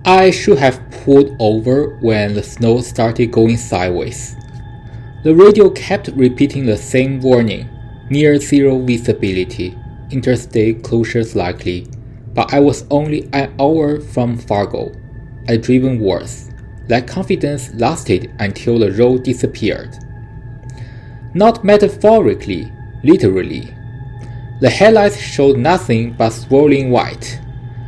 I should have pulled over when the snow started going sideways. The radio kept repeating the same warning: near zero visibility, interstate closures likely, but I was only an hour from Fargo. I'd driven worse. That confidence lasted until the road disappeared. Not metaphorically, literally. The headlights showed nothing but swirling white,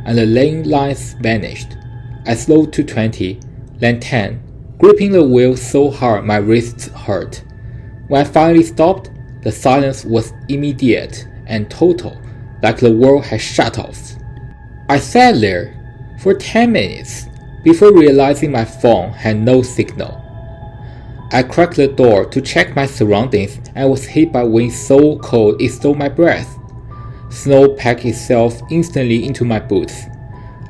and the lane lines vanished. I slowed to 20, then 10, gripping the wheel so hard my wrists hurt. When I finally stopped, the silence was immediate and total, like the world had shut off. I sat there for 10 minutes before realizing my phone had no signal. I cracked the door to check my surroundings and was hit by wind so cold it stole my breath. Snow packed itself instantly into my boots.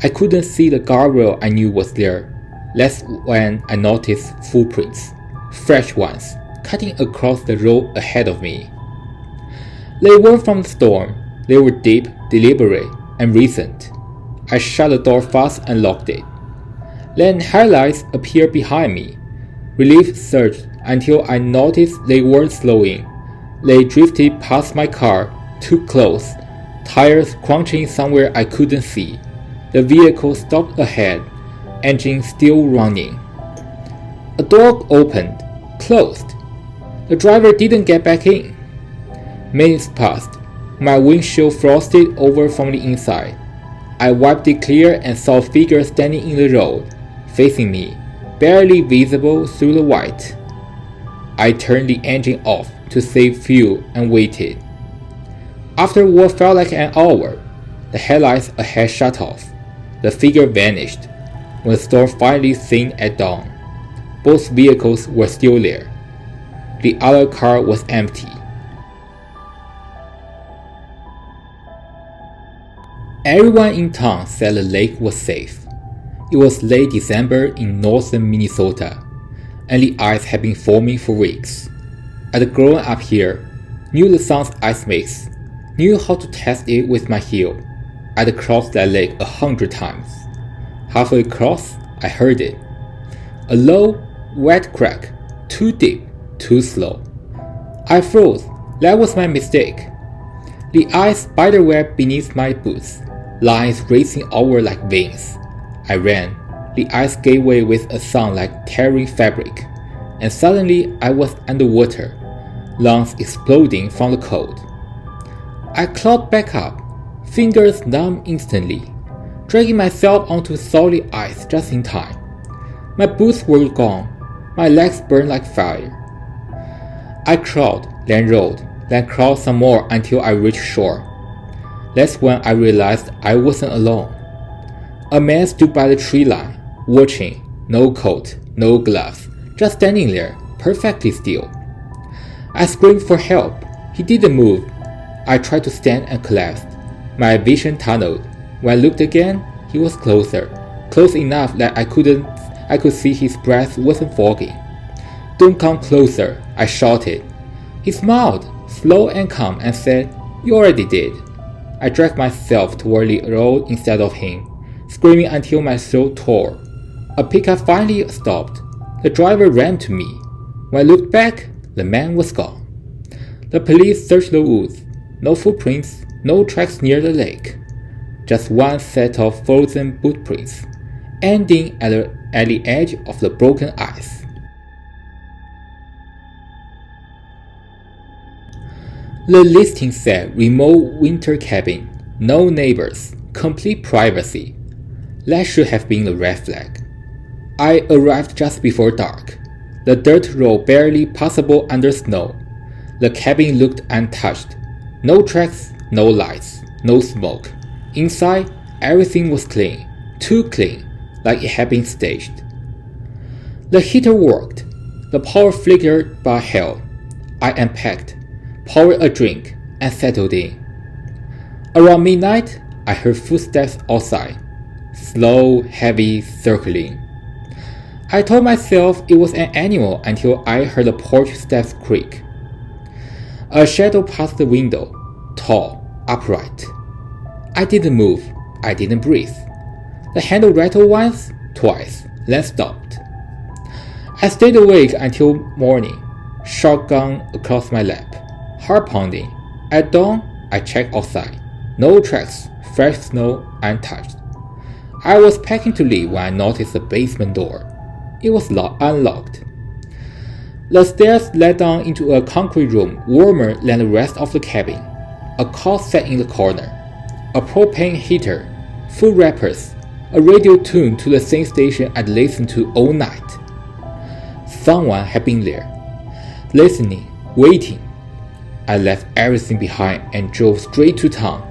I couldn't see the guardrail I knew was there, lest when I noticed footprints, fresh ones, cutting across the road ahead of me. They were from the storm. They were deep, deliberate, and recent. I shut the door fast and locked it. Then headlights appeared behind me. Relief surged until I noticed they weren't slowing. They drifted past my car, too close, tires crunching somewhere I couldn't see. The vehicle stopped ahead, engine still running. A door opened, closed. The driver didn't get back in. Minutes passed. My windshield frosted over from the inside. I wiped it clear and saw a figure standing in the road, facing me, barely visible through the white. I turned the engine off to save fuel and waited. After what felt like an hour, the headlights ahead shut off. The figure vanished. When the storm finally thinned at dawn, both vehicles were still there. The other car was empty. Everyone in town said the lake was safe. It was late December in northern Minnesota, and the ice had been forming for weeks. I'd grown up here, knew the sun's ice mix, knew how to test it with my heel. I'd crossed that lake 100 times. Halfway across, I heard it. A low, wet crack, too deep, too slow. I froze. That was my mistake. The ice spiderweb beneath my boots, lines racing outward like veins. I ran. The ice gave way with a sound like tearing fabric, and suddenly I was underwater, lungs exploding from the cold. I clawed back up, fingers numb instantly, dragging myself onto solid ice just in time. My boots were gone. My legs burned like fire. I crawled, then rolled, then crawled some more until I reached shore. That's when I realized I wasn't alone. A man stood by the tree line, watching, no coat, no gloves, just standing there, perfectly still. I screamed for help. He didn't move. I tried to stand and collapsed. My vision tunneled. When I looked again, he was closer, close enough that I could see his breath wasn't fogging. "Don't come closer," I shouted. He smiled, slow and calm, and said, "You already did." I dragged myself toward the road instead of him, screaming until my throat tore. A pickup finally stopped. The driver ran to me. When I looked back, the man was gone. The police searched the woods. No footprints, no tracks near the lake. Just one set of frozen footprints, ending at the edge of the broken ice. The listing said remote winter cabin, no neighbors, complete privacy. That should have been the red flag. I arrived just before dark. The dirt road barely passable under snow. The cabin looked untouched. No tracks, no lights, no smoke. Inside, everything was clean, too clean, like it had been staged. The heater worked. The power flickered but held. I unpacked, poured a drink, and settled in. Around midnight, I heard footsteps outside, slow, heavy, circling. I told myself it was an animal until I heard the porch steps creak. A shadow passed the window, tall, upright. I didn't move. I didn't breathe. The handle rattled once, twice, then stopped. I stayed awake until morning, shotgun across my lap, heart pounding. At dawn, I checked outside. No tracks, fresh snow untouched. I was packing to leave when I noticed the basement door. It was unlocked. The stairs led down into a concrete room warmer than the rest of the cabin. A cot sat in the corner, a propane heater, food wrappers, a radio tuned to the same station I'd listened to all night. Someone had been there, listening, waiting. I left everything behind and drove straight to town.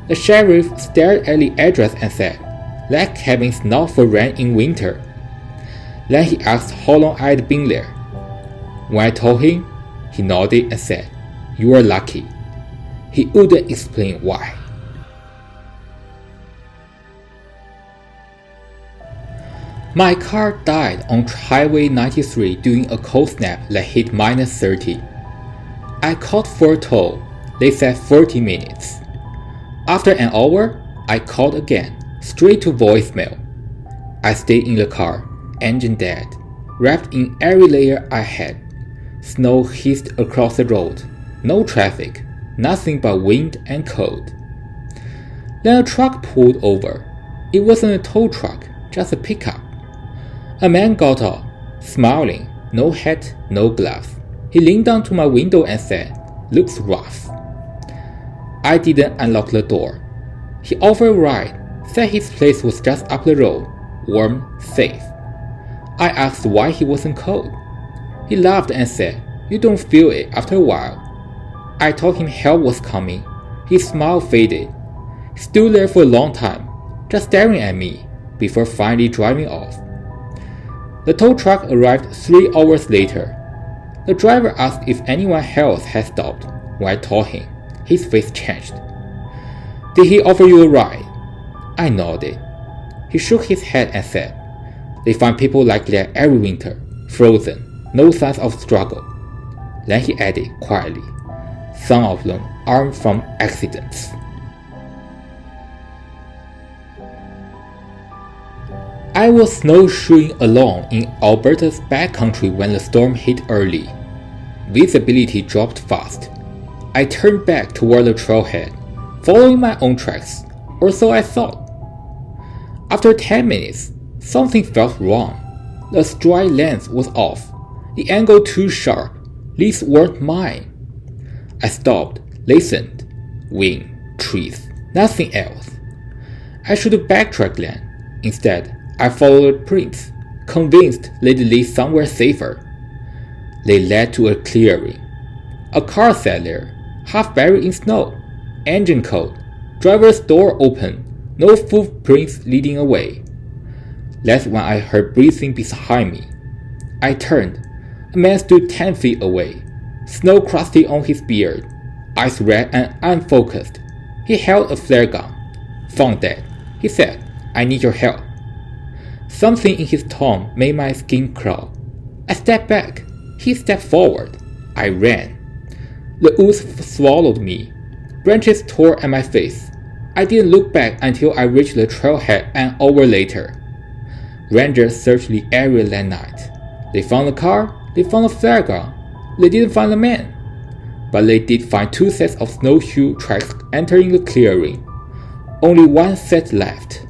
The sheriff stared at the address and said, "That cabin's not for rent in winter." Then he asked how long I'd been there. When I told him, he nodded and said, "You are lucky." He wouldn't explain why. My car died on Highway 93 during a cold snap that hit -30. I called for a tow. They said 40 minutes. After an hour, I called again, straight to voicemail. I stayed in the car, engine dead, wrapped in every layer I had. Snow hissed across the road. No traffic, nothing but wind and cold. Then a truck pulled over. It wasn't a tow truck, just a pickup. A man got out, smiling, no hat, no gloves. He leaned down to my window and said, "Looks rough." I didn't unlock the door. He offered a ride, said his place was just up the road, warm, safe. I asked why he wasn't cold. He laughed and said, "You don't feel it after a while." I told him help was coming. His smile faded. He stood there for a long time, just staring at me, before finally driving off. The tow truck arrived 3 hours later. The driver asked if anyone else had stopped. When I told him, his face changed. "Did he offer you a ride?" I nodded. He shook his head and said, "They find people like that every winter, frozen, no signs of struggle." Then he added quietly, "Some of them aren't from accidents." I was snowshoeing along in Alberta's backcountry when the storm hit early. Visibility dropped fast. I turned back toward the trailhead, following my own tracks, or so I thought. After 10 minutes, something felt wrong. The stride length was off, the angle too sharp, these weren't mine. I stopped, listened. Wind, trees, nothing else. I should have backtracked then. Instead, I followed prints, convinced they'd lead somewhere safer. They led to a clearing. A car sat there, half buried in snow, engine cold, driver's door open, no footprints leading away. That's when I heard breathing behind me. I turned. A man stood 10 feet away, snow crusty on his beard, eyes red and unfocused. He held a flare gun. "Found dead," he said. "I need your help." Something in his tone made my skin crawl. I stepped back. He stepped forward. I ran. The woods swallowed me. Branches tore at my face. I didn't look back until I reached the trailhead an hour later. Rangers searched the area that night. They found the car, they found the flare gun. They didn't find the man. But they did find 2 sets of snowshoe tracks entering the clearing. Only 1 set left.